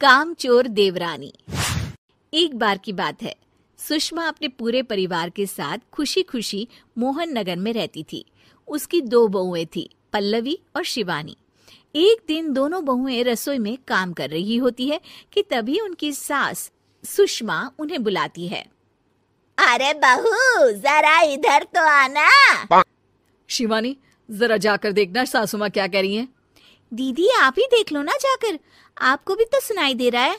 कामचोर देवरानी। एक बार की बात है, सुषमा अपने पूरे परिवार के साथ खुशी खुशी मोहन नगर में रहती थी। उसकी 2 बहुएं थी, पल्लवी और शिवानी। एक दिन दोनों बहुएं रसोई में काम कर रही होती है कि तभी उनकी सास सुषमा उन्हें बुलाती है। अरे बहू, जरा इधर तो आना। शिवानी, जरा जाकर देखना सासू माँ क्या कह रही हैं। दीदी आप ही देख लो ना जाकर, आपको भी तो सुनाई दे रहा है।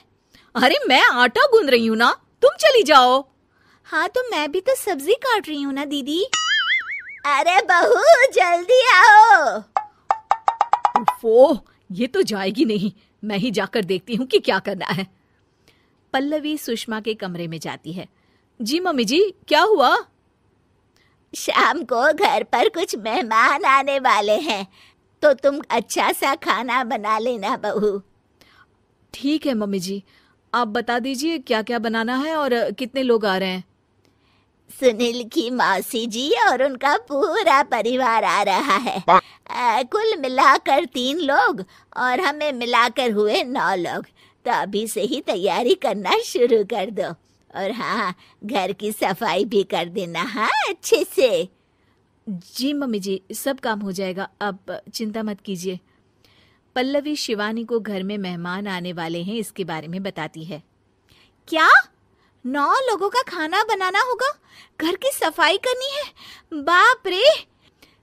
अरे मैं आटा गूंद रही हूँ ना, तुम चली जाओ। हाँ तो मैं भी तो सब्जी काट रही हूँ ना दीदी। अरे बहू जल्दी आओ। ओह, ये तो जाएगी नहीं, मैं ही जाकर देखती हूँ कि क्या करना है। पल्लवी सुषमा के कमरे में जाती है। जी मम्मी जी, क्या हुआ? शाम को घर पर कुछ मेहमान आने वाले हैं, तो तुम अच्छा सा खाना बना लेना बहू। ठीक है मम्मी जी, आप बता दीजिए क्या क्या बनाना है और कितने लोग आ रहे हैं। सुनील की मौसी जी और उनका पूरा परिवार आ रहा है। कुल मिलाकर 3 लोग और हमें मिलाकर हुए 9 लोग। तो अभी से ही तैयारी करना शुरू कर दो। और हाँ, घर की सफाई भी कर देना, हाँ अच्छे से। जी मम्मी जी, सब काम हो जाएगा, आप चिंता मत कीजिए। पल्लवी शिवानी को घर में मेहमान आने वाले हैं इसके बारे में बताती है। क्या 9 लोगों का खाना बनाना होगा, घर की सफाई करनी है? बाप रे,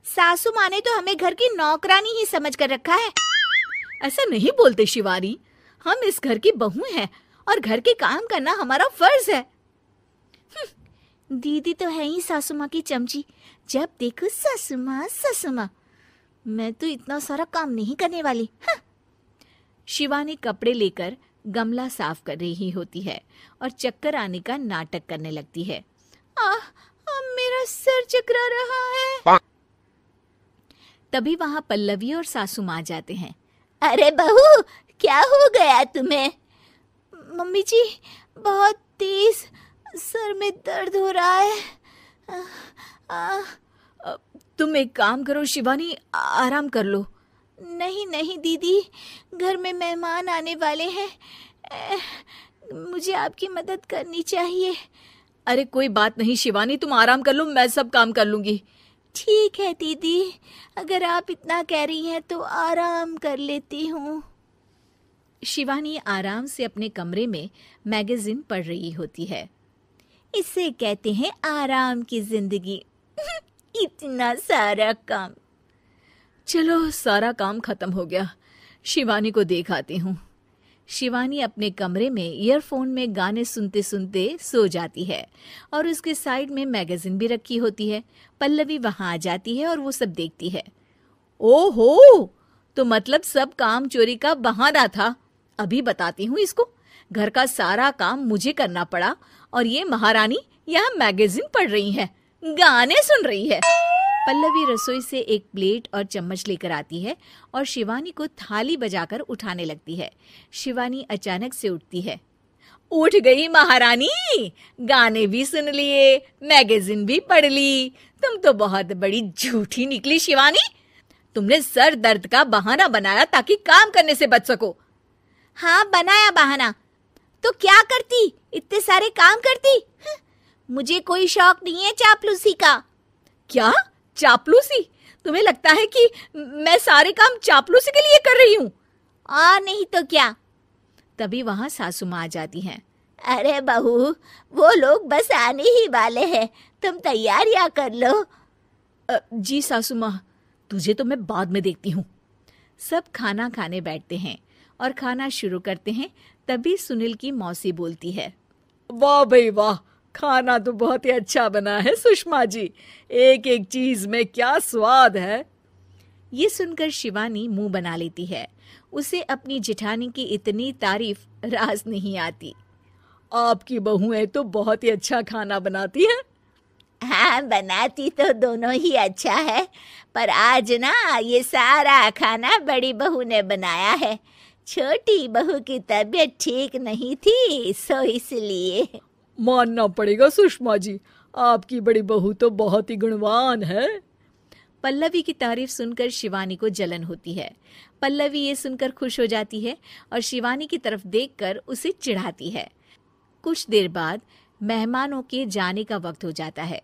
सासू माँ ने तो हमें घर की नौकरानी ही समझ कर रखा है। ऐसा नहीं बोलते शिवानी, हम इस घर की बहू हैं और घर के काम करना हमारा फर्ज है। दीदी तो है ही सासू माँ की चमची, जब देखो सासू माँ सासू माँ। मैं तो इतना सारा काम नहीं करने वाली। शिवानी कपड़े लेकर गमला साफ कर रही होती है और चक्कर आने का नाटक करने लगती है। मेरा सर चकरा रहा है। तभी वहां पल्लवी और सासू माँ जाते हैं। अरे बहू, क्या हो गया तुम्हें? मम्मी जी, बहुत तेज सर में दर्द हो रहा है। तुम एक काम करो शिवानी, आराम कर लो। नहीं नहीं दीदी, घर में मेहमान आने वाले हैं, मुझे आपकी मदद करनी चाहिए। अरे कोई बात नहीं शिवानी, तुम आराम कर लो, मैं सब काम कर लूंगी। ठीक है दीदी, अगर आप इतना कह रही हैं तो आराम कर लेती हूँ। शिवानी आराम से अपने कमरे में मैगजीन पढ़ रही होती है। इसे कहते हैं आराम की जिंदगी। इतना सारा काम। चलो सारा काम खत्म हो गया, शिवानी को देख आती हूँ। शिवानी अपने कमरे में ईयरफोन में गाने सुनते सुनते सो जाती है और उसके साइड में मैगजीन भी रखी होती है। पल्लवी वहां आ जाती है और वो सब देखती है। ओहो, तो मतलब सब काम चोरी का बहाना था। अभी बताती हूँ इसको। घर का सारा काम मुझे करना पड़ा और ये महारानी यहाँ मैगजीन पढ़ रही है, गाने सुन रही है। पल्लवी रसोई से एक प्लेट और चम्मच लेकर आती है और शिवानी को थाली बजाकर उठाने लगती है। शिवानी अचानक से उठती है। उठ गई महारानी, गाने भी सुन लिए, मैगजीन भी पढ़ ली। तुम तो बहुत बड़ी झूठी निकली शिवानी। तुमने सर दर्द का बहाना बनाया ताकि काम करने से बच सको। हाँ बनाया बहाना, तो क्या करती, इतने सारे काम करती। मुझे कोई शौक नहीं है चापलूसी का। क्या चापलूसी? तुम्हें लगता है कि मैं सारे काम चापलूसी के लिए कर रही हूँ? और नहीं तो क्या। तभी वहां सासू माँ आ जाती हैं। अरे बहू, वो लोग बस आने ही वाले हैं, तुम तैयारियां कर लो। जी सासू माँ, तुझे तो मैं बाद में देखती हूँ। सब खाना खाने बैठते हैं और खाना शुरू करते हैं। तभी सुनील की मौसी बोलती है। वाह भाई वाह, खाना तो बहुत ही अच्छा बना है सुषमा जी, एक एक चीज में क्या स्वाद है। ये सुनकर शिवानी मुंह बना लेती है। उसे अपनी जेठानी की इतनी तारीफ रास नहीं आती। आपकी बहुएं तो बहुत ही अच्छा खाना बनाती हैं। हाँ बनाती तो दोनों ही अच्छा है, पर आज ना ये सारा खाना बड़ी बहू ने बनाया है। छोटी बहू की तबीयत ठीक नहीं थी, सो इसलिए। मानना पड़ेगा सुषमा जी, आपकी बड़ी बहू तो बहुत ही गुणवान है। पल्लवी की तारीफ सुनकर शिवानी को जलन होती है। पल्लवी ये सुनकर खुश हो जाती है और शिवानी की तरफ देखकर उसे चिढ़ाती है। कुछ देर बाद मेहमानों के जाने का वक्त हो जाता है।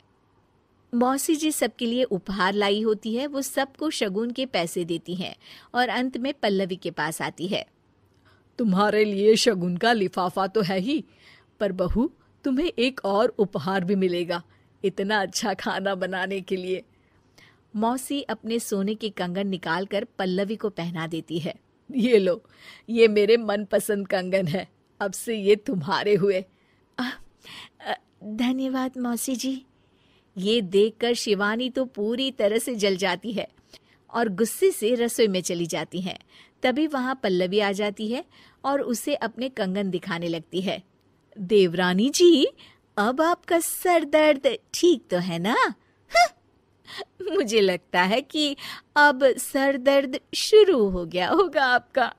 मौसी जी सबके लिए उपहार लाई होती है। वो सबको शगुन के पैसे देती हैं और अंत में पल्लवी के पास आती है। तुम्हारे लिए शगुन का लिफाफा तो है ही, पर बहू तुम्हें एक और उपहार भी मिलेगा इतना अच्छा खाना बनाने के लिए। मौसी अपने सोने के कंगन निकालकर पल्लवी को पहना देती है। ये लो, ये मेरे मनपसंद कंगन है, अब से ये तुम्हारे हुए। धन्यवाद मौसी जी। ये देखकर शिवानी तो पूरी तरह से जल जाती है और गुस्से से रसोई में चली जाती है। तभी वहां पल्लवी आ जाती है और उसे अपने कंगन दिखाने लगती है। देवरानी जी, अब आपका सर दर्द ठीक तो है ना? मुझे लगता है कि अब सर दर्द शुरू हो गया होगा आपका।